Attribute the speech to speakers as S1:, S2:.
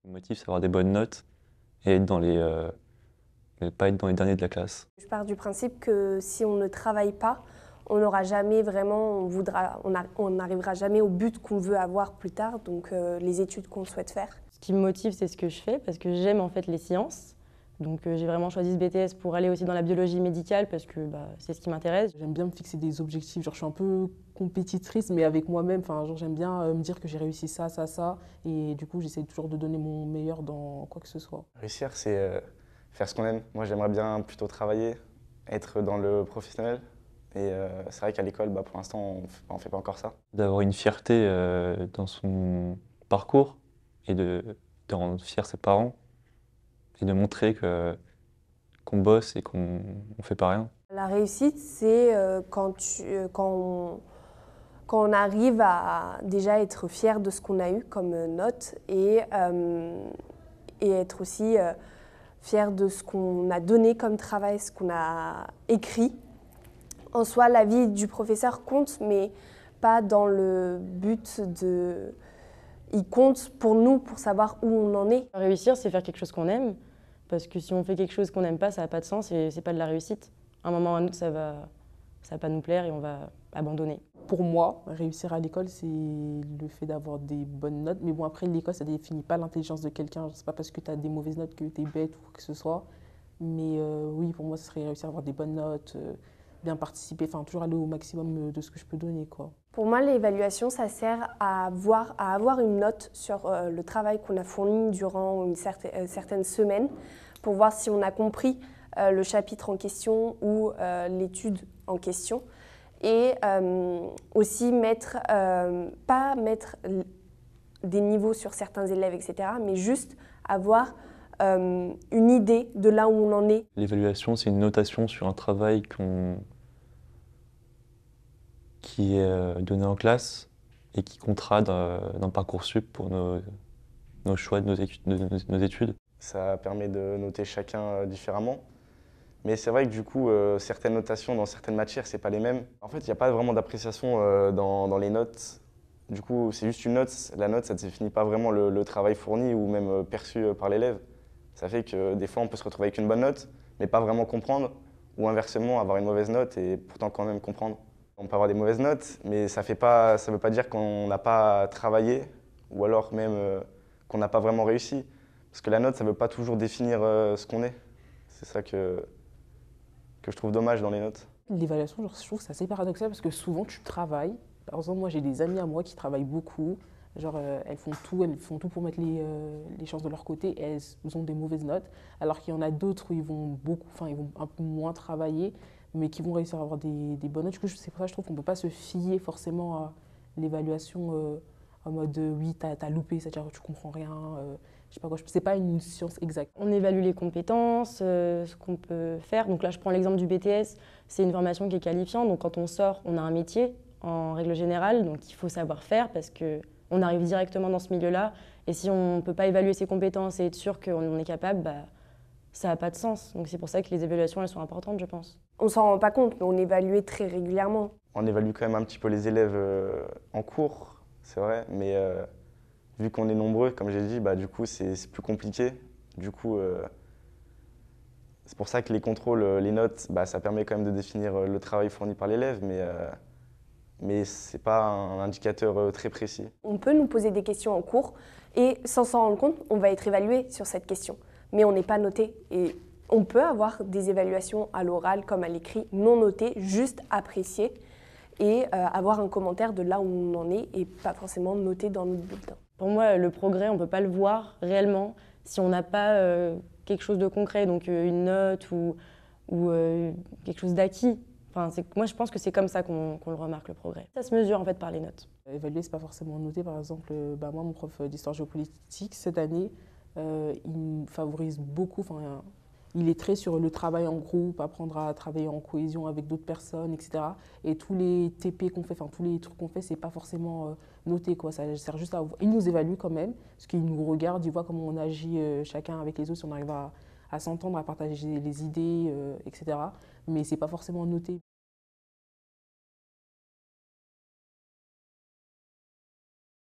S1: Le motif, c'est avoir des bonnes notes et être pas être dans les derniers de la classe.
S2: Je pars du principe que si on ne travaille pas, on n'aura jamais vraiment, on n'arrivera jamais au but qu'on veut avoir plus tard, donc les études qu'on souhaite faire.
S3: Ce qui me motive, c'est ce que je fais, parce que j'aime en fait les sciences. Donc j'ai vraiment choisi ce BTS pour aller aussi dans la biologie médicale, parce que c'est ce qui m'intéresse.
S4: J'aime bien me fixer des objectifs, genre je suis un peu compétitrice, mais avec moi-même, enfin, genre j'aime bien me dire que j'ai réussi ça, ça, ça, et du coup j'essaie toujours de donner mon meilleur dans quoi que ce soit.
S5: Réussir, c'est faire ce qu'on aime. Moi, j'aimerais bien plutôt travailler, être dans le professionnel. Et c'est vrai qu'à l'école, pour l'instant, on fait pas encore ça.
S1: D'avoir une fierté dans son parcours et de rendre fier ses parents et de montrer qu'on bosse et qu'on ne fait pas rien.
S2: La réussite, c'est quand on arrive à déjà être fier de ce qu'on a eu comme note et être aussi fier de ce qu'on a donné comme travail, ce qu'on a écrit. En soi, l'avis du professeur compte, mais pas dans le but de... Il compte pour nous, pour savoir où on en est.
S3: Réussir, c'est faire quelque chose qu'on aime, parce que si on fait quelque chose qu'on n'aime pas, ça n'a pas de sens et c'est pas de la réussite. À un moment ou à un autre, ça va pas nous plaire et on va abandonner.
S4: Pour moi, réussir à l'école, c'est le fait d'avoir des bonnes notes. Mais bon, après, l'école, ça ne définit pas l'intelligence de quelqu'un. C'est pas parce que tu as des mauvaises notes que tu es bête ou quoi que ce soit. Mais oui, pour moi, ce serait réussir à avoir des bonnes notes, bien participer, enfin, toujours aller au maximum de ce que je peux donner, quoi.
S2: Pour moi, l'évaluation, ça sert à avoir une note sur le travail qu'on a fourni durant une certaine semaine pour voir si on a compris le chapitre en question ou l'étude en question. Et aussi pas mettre des niveaux sur certains élèves, etc., mais juste avoir une idée de là où on en est.
S1: L'évaluation, c'est une notation sur un travail qui est donné en classe et qui comptera dans Parcoursup pour nos choix de nos études.
S5: Ça permet de noter chacun différemment. Mais c'est vrai que du coup, certaines notations dans certaines matières, c'est pas les mêmes. En fait, il n'y a pas vraiment d'appréciation dans les notes. Du coup, c'est juste une note. La note, ça ne définit pas vraiment le travail fourni ou même perçu par l'élève. Ça fait que des fois, on peut se retrouver avec une bonne note, mais pas vraiment comprendre. Ou inversement, avoir une mauvaise note et pourtant quand même comprendre. On peut avoir des mauvaises notes, mais ça ne veut pas dire qu'on n'a pas travaillé ou alors même qu'on n'a pas vraiment réussi. Parce que la note, ça ne veut pas toujours définir ce qu'on est. C'est ça que je trouve dommage dans les notes.
S4: L'évaluation, je trouve que c'est assez paradoxal parce que souvent tu travailles. Par exemple, moi j'ai des amis à moi qui travaillent beaucoup. Genre, elles font tout pour mettre les chances de leur côté et elles ont des mauvaises notes. Alors qu'il y en a d'autres où ils vont un peu moins travailler, mais qui vont réussir à avoir des bonnes notes. Du coup, c'est pour ça que je trouve qu'on ne peut pas se fier forcément à l'évaluation en mode oui, t'as loupé, c'est-à-dire que tu comprends rien. Je sais pas quoi, c'est pas une science exacte.
S3: On évalue les compétences, ce qu'on peut faire. Donc là, je prends l'exemple du BTS. C'est une formation qui est qualifiante. Donc quand on sort, on a un métier en règle générale. Donc il faut savoir faire parce qu'on arrive directement dans ce milieu-là. Et si on ne peut pas évaluer ses compétences et être sûr qu'on en est capable, ça n'a pas de sens. Donc c'est pour ça que les évaluations, elles sont importantes, je pense.
S2: On s'en rend pas compte, mais on évalue très régulièrement.
S5: On évalue quand même un petit peu les élèves en cours, c'est vrai, mais vu qu'on est nombreux, comme j'ai dit, du coup c'est plus compliqué. Du coup, c'est pour ça que les contrôles, les notes, ça permet quand même de définir le travail fourni par l'élève, mais ce n'est pas un indicateur très précis.
S2: On peut nous poser des questions en cours et sans s'en rendre compte, on va être évalué sur cette question. Mais on n'est pas noté et on peut avoir des évaluations à l'oral comme à l'écrit non notées, juste appréciées et avoir un commentaire de là où on en est et pas forcément noté dans notre bulletin.
S3: Pour moi, le progrès, on ne peut pas le voir réellement si on n'a pas quelque chose de concret, donc une note ou quelque chose d'acquis. Enfin, moi, je pense que c'est comme ça qu'on le remarque, le progrès. Ça se mesure en fait par les notes.
S4: Évaluer, c'est pas forcément noter. Par exemple, moi, mon prof d'histoire géopolitique, cette année, il me favorise beaucoup. Il est très sur le travail en groupe, apprendre à travailler en cohésion avec d'autres personnes, etc. Et tous les TP qu'on fait, tous les trucs qu'on fait, c'est pas forcément noté, quoi. Ça sert juste à... Il nous évalue quand même, parce qu'il nous regarde, il voit comment on agit chacun avec les autres, si on arrive à s'entendre, à partager les idées, etc. Mais c'est pas forcément noté.